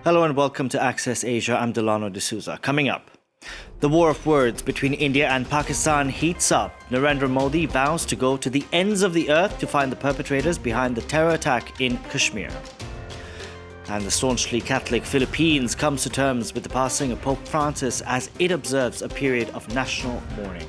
Hello and welcome to Access Asia. I'm Delano D'Souza. Coming up, the war of words between India and Pakistan heats up. Narendra Modi vows to go to the ends of the earth to find the perpetrators behind the terror attack in Kashmir. And the staunchly Catholic Philippines comes to terms with the passing of Pope Francis as it observes a period of national mourning.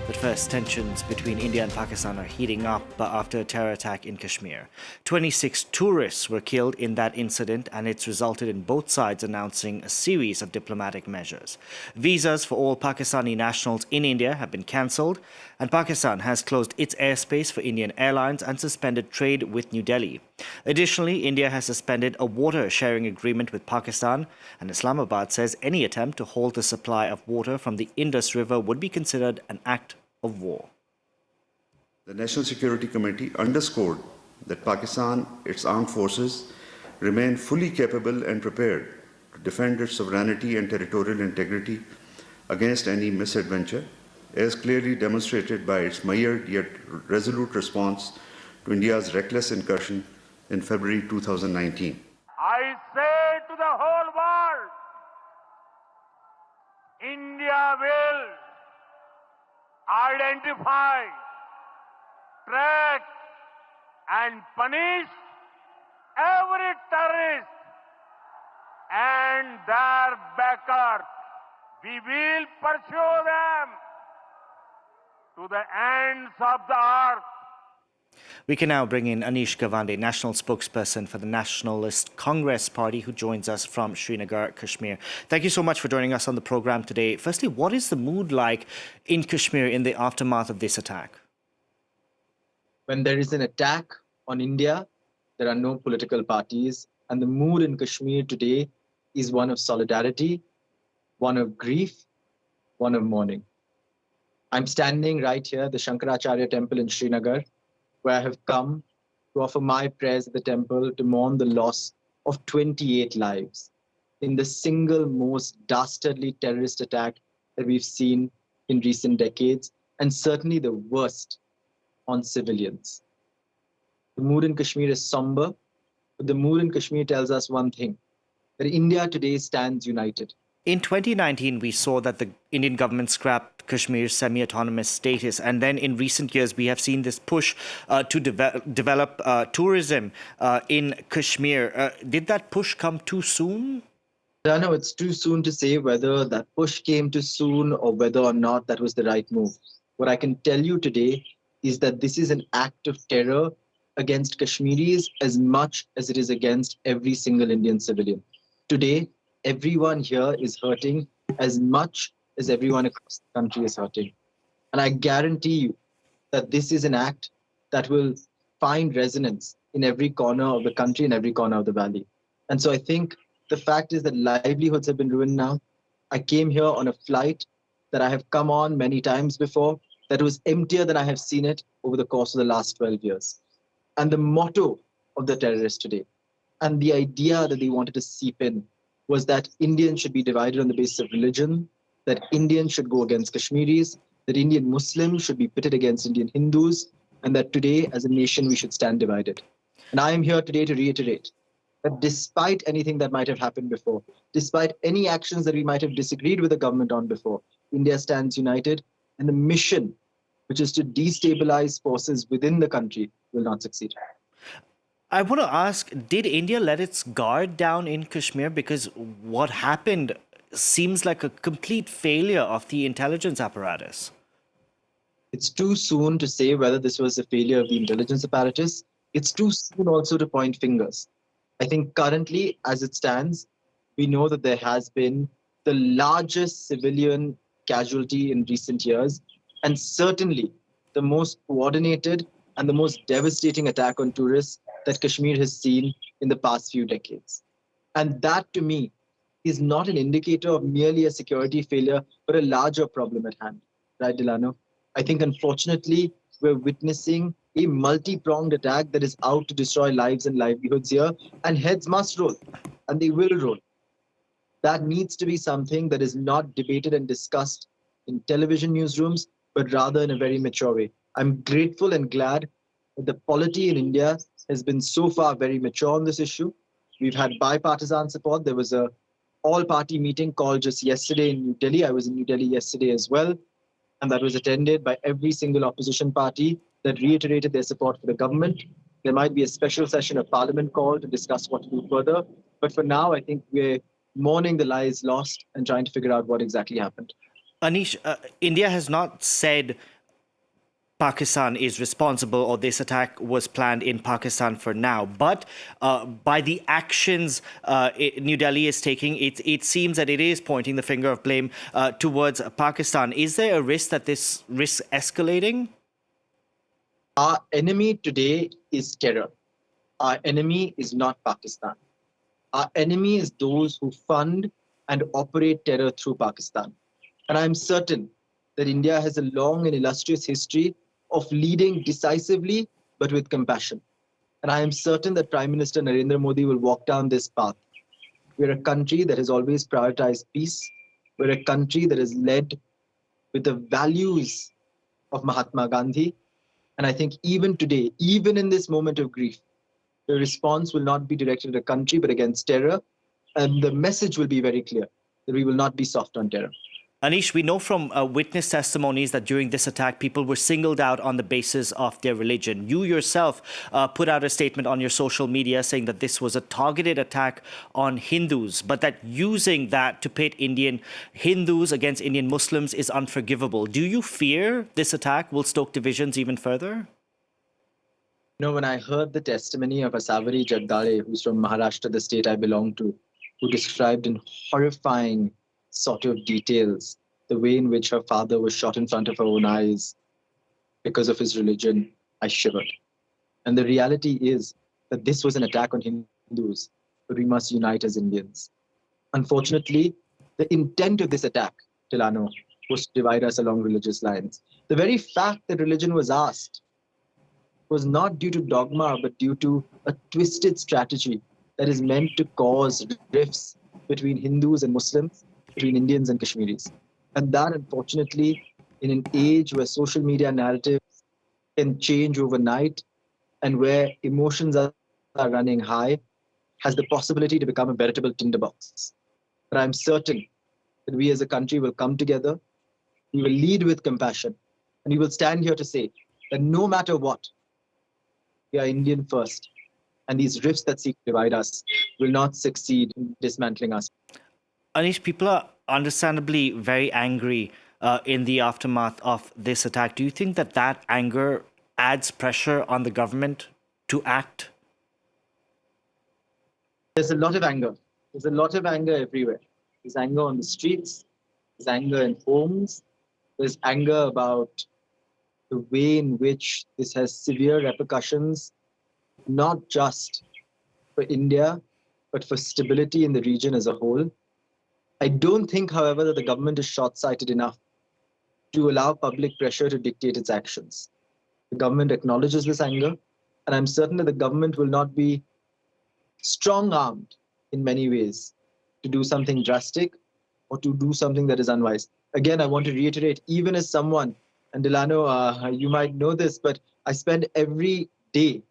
But first, tensions between India and Pakistan are heating up after a terror attack in Kashmir. 26 tourists were killed in that incident, and it's resulted in both sides announcing a series of diplomatic measures. Visas for all Pakistani nationals in India have been cancelled, and Pakistan has closed its airspace for Indian airlines and suspended trade with New Delhi. Additionally, India has suspended a water-sharing agreement with Pakistan, and Islamabad says any attempt to halt the supply of water from the Indus River would be considered an act of war. The National Security Committee underscored that Pakistan, its armed forces, remain fully capable and prepared to defend its sovereignty and territorial integrity against any misadventure, as clearly demonstrated by its mired yet resolute response to India's reckless incursion in February 2019. I say to the whole world, India will identify, track and punish every terrorist and their backers. We will pursue them to the ends of the earth. We can now bring in Anish Gawande, national spokesperson for the Nationalist Congress Party, who joins us from Srinagar, Kashmir. Thank you so much for joining us on the program today. Firstly, what is the mood like in Kashmir in the aftermath of this attack? When there is an attack on India, there are no political parties, and the mood in Kashmir today is one of solidarity, one of grief, one of mourning. I'm standing right here at the Shankaracharya temple in Srinagar, where I have come to offer my prayers at the temple to mourn the loss of 28 lives in the single most dastardly terrorist attack that we've seen in recent decades, and certainly the worst on civilians. The mood in Kashmir is somber, but the mood in Kashmir tells us one thing, that India today stands united. In 2019, we saw that the Indian government scrapped Kashmir's semi-autonomous status. And then in recent years, we have seen this push to develop tourism in Kashmir. Did that push come too soon? No, it's too soon to say whether that push came too soon or whether or not that was the right move. What I can tell you today is that this is an act of terror against Kashmiris as much as it is against every single Indian civilian. Today, everyone here is hurting as much as everyone across the country is hurting. And I guarantee you that this is an act that will find resonance in every corner of the country and every corner of the valley. And so I think the fact is that livelihoods have been ruined now. I came here on a flight that I have come on many times before that was emptier than I have seen it over the course of the last 12 years. And the motto of the terrorists today and the idea that they wanted to seep in was that Indians should be divided on the basis of religion, that Indians should go against Kashmiris, that Indian Muslims should be pitted against Indian Hindus, and that today, as a nation, we should stand divided. And I am here today to reiterate that despite anything that might have happened before, despite any actions that we might have disagreed with the government on before, India stands united, and the mission, which is to destabilize forces within the country, will not succeed. I want to ask, did India let its guard down in Kashmir? Because what happened seems like a complete failure of the intelligence apparatus. It's too soon to say whether this was a failure of the intelligence apparatus. It's too soon also to point fingers. I think currently, as it stands, we know that there has been the largest civilian casualty in recent years, and certainly the most coordinated and the most devastating attack on tourists that Kashmir has seen in the past few decades. And that, to me, is not an indicator of merely a security failure, but a larger problem at hand. Right, Delano? I think, unfortunately, we're witnessing a multi-pronged attack that is out to destroy lives and livelihoods here, and heads must roll, and they will roll. That needs to be something that is not debated and discussed in television newsrooms, but rather in a very mature way. I'm grateful and glad that the polity in India has been so far very mature on this issue. We've had bipartisan support. There was a all-party meeting called just yesterday in New Delhi. I was in New Delhi yesterday as well, and that was attended by every single opposition party that reiterated their support for the government. There might be a special session of parliament called to discuss what to do further. But for now, I think we're mourning the lives lost and trying to figure out what exactly happened. Anish, India has not said Pakistan is responsible or this attack was planned in Pakistan for now. But by the actions New Delhi is taking, it seems that it is pointing the finger of blame towards Pakistan. Is there a risk that this risks escalating? Our enemy today is terror. Our enemy is not Pakistan. Our enemy is those who fund and operate terror through Pakistan. And I'm certain that India has a long and illustrious history of leading decisively, but with compassion. And I am certain that Prime Minister Narendra Modi will walk down this path. We're a country that has always prioritized peace. We're a country that is led with the values of Mahatma Gandhi. And I think even today, even in this moment of grief, the response will not be directed at a country, but against terror. And the message will be very clear that we will not be soft on terror. Anish, we know from witness testimonies that during this attack, people were singled out on the basis of their religion. You yourself put out a statement on your social media saying that this was a targeted attack on Hindus, but that using that to pit Indian Hindus against Indian Muslims is unforgivable. Do you fear this attack will stoke divisions even further? You know, when I heard the testimony of Asawari Jagdale, who's from Maharashtra, the state I belong to, who described in horrifying sort of details the way in which her father was shot in front of her own eyes because of his religion, I shivered. And the reality is that this was an attack on Hindus, but we must unite as Indians. Unfortunately, the intent of this attack, Tilano, was to divide us along religious lines. The very fact that religion was asked was not due to dogma, but due to a twisted strategy that is meant to cause rifts between Hindus and Muslims, between Indians and Kashmiris. And that, unfortunately, in an age where social media narratives can change overnight and where emotions are running high, has the possibility to become a veritable tinderbox. But I'm certain that we as a country will come together, we will lead with compassion, and we will stand here to say that no matter what, we are Indian first, and these rifts that seek to divide us will not succeed in dismantling us. Anish, people are understandably very angry in the aftermath of this attack. Do you think that that anger adds pressure on the government to act? There's a lot of anger. There's a lot of anger everywhere. There's anger on the streets. There's anger in homes. There's anger about the way in which this has severe repercussions, not just for India, but for stability in the region as a whole. I don't think, however, that the government is short-sighted enough to allow public pressure to dictate its actions. The government acknowledges this anger, and I'm certain that the government will not be strong-armed in many ways to do something drastic or to do something that is unwise. Again, I want to reiterate, even as someone, and Delano, you might know this, but I spend every day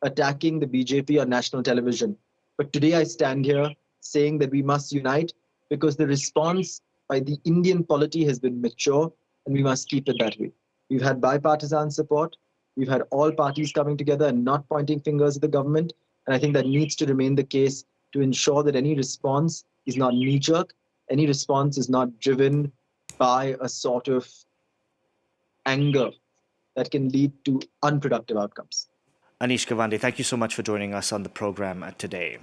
attacking the BJP on national television. But today I stand here saying that we must unite because the response by the Indian polity has been mature and we must keep it that way. We've had bipartisan support. We've had all parties coming together and not pointing fingers at the government. And I think that needs to remain the case to ensure that any response is not knee-jerk, any response is not driven by a sort of anger that can lead to unproductive outcomes. Anish Gawande, thank you so much for joining us on the program today.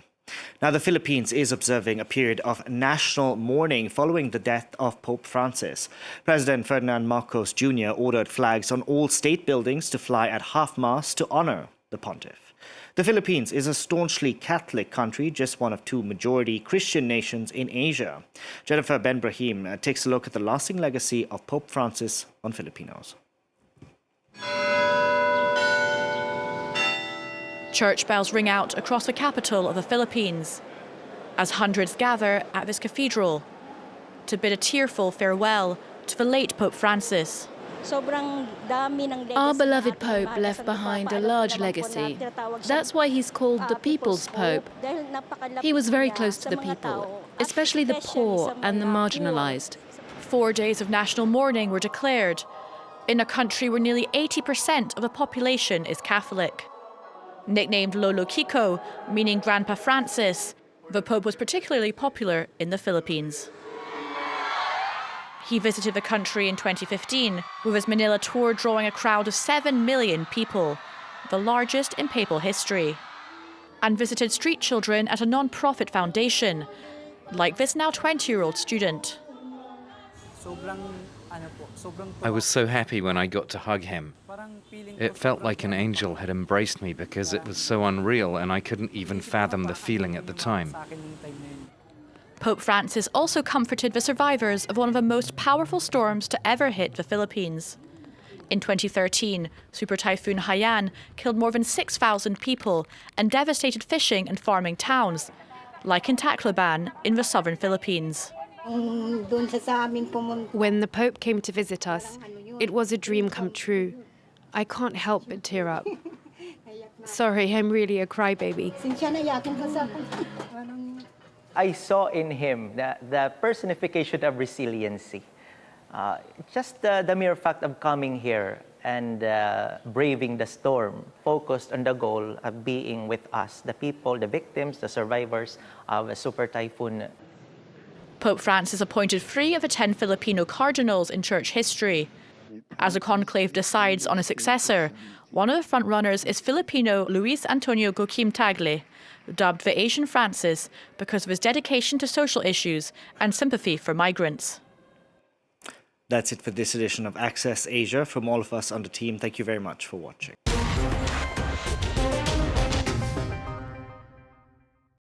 Now, the Philippines is observing a period of national mourning following the death of Pope Francis. President Ferdinand Marcos Jr. ordered flags on all state buildings to fly at half-mast to honor the pontiff. The Philippines is a staunchly Catholic country, just one of two majority Christian nations in Asia. Jennifer Ben-Brahim takes a look at the lasting legacy of Pope Francis on Filipinos. Church bells ring out across the capital of the Philippines as hundreds gather at this cathedral to bid a tearful farewell to the late Pope Francis. Our beloved Pope left behind a large legacy. That's why he's called the People's Pope. He was very close to the people, especially the poor and the marginalized. 4 days of national mourning were declared in a country where nearly 80% of the population is Catholic. Nicknamed Lolo Kiko, meaning Grandpa Francis, the Pope was particularly popular in the Philippines. He visited the country in 2015 with his Manila tour drawing a crowd of 7 million people, the largest in papal history, and visited street children at a non-profit foundation, like this now 20-year-old student. I was so happy when I got to hug him. It felt like an angel had embraced me because it was so unreal and I couldn't even fathom the feeling at the time. Pope Francis also comforted the survivors of one of the most powerful storms to ever hit the Philippines. In 2013, Super Typhoon Haiyan killed more than 6,000 people and devastated fishing and farming towns, like in Tacloban in the southern Philippines. When the Pope came to visit us, it was a dream come true. I can't help but tear up. Sorry, I'm really a crybaby. I saw in him the personification of resiliency. Just the mere fact of coming here and braving the storm, focused on the goal of being with us, the people, the victims, the survivors of a super typhoon. Pope Francis appointed 3 of the 10 Filipino cardinals in church history. As the conclave decides on a successor, one of the frontrunners is Filipino Luis Antonio Gokim Tagle, dubbed the Asian Francis because of his dedication to social issues and sympathy for migrants. That's it for this edition of Access Asia. From all of us on the team, thank you very much for watching.